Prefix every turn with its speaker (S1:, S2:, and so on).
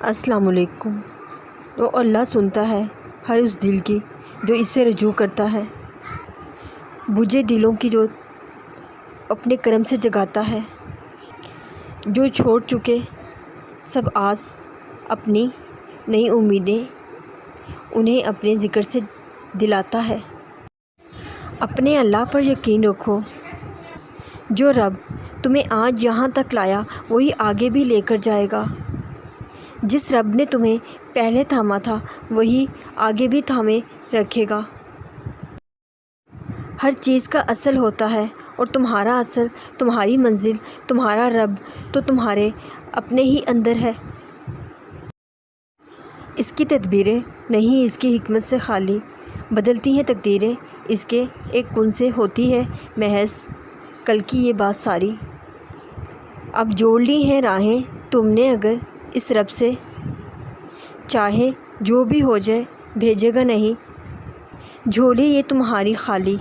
S1: السلام علیکم۔ تو اللہ سنتا ہے ہر اس دل کی جو اس سے رجوع کرتا ہے، بجھے دلوں کی جو اپنے کرم سے جگاتا ہے، جو چھوڑ چکے سب آس اپنی نئی امیدیں انہیں اپنے ذکر سے دلاتا ہے۔ اپنے اللہ پر یقین رکھو، جو رب تمہیں آج یہاں تک لایا وہی آگے بھی لے کر جائے گا۔ جس رب نے تمہیں پہلے تھاما تھا وہی آگے بھی تھامے رکھے گا۔ ہر چیز کا اصل ہوتا ہے اور تمہارا اصل، تمہاری منزل، تمہارا رب تو تمہارے اپنے ہی اندر ہے۔ اس کی تدبیریں نہیں اس کی حکمت سے خالی، بدلتی ہیں تقدیریں اس کے ایک کن سے، ہوتی ہے محض کل کی یہ بات ساری۔ اب جوڑ لی ہیں راہیں تم نے اگر اس رب سے، چاہے جو بھی ہو جائے بھیجے گا نہیں جھولی یہ تمہاری خالی۔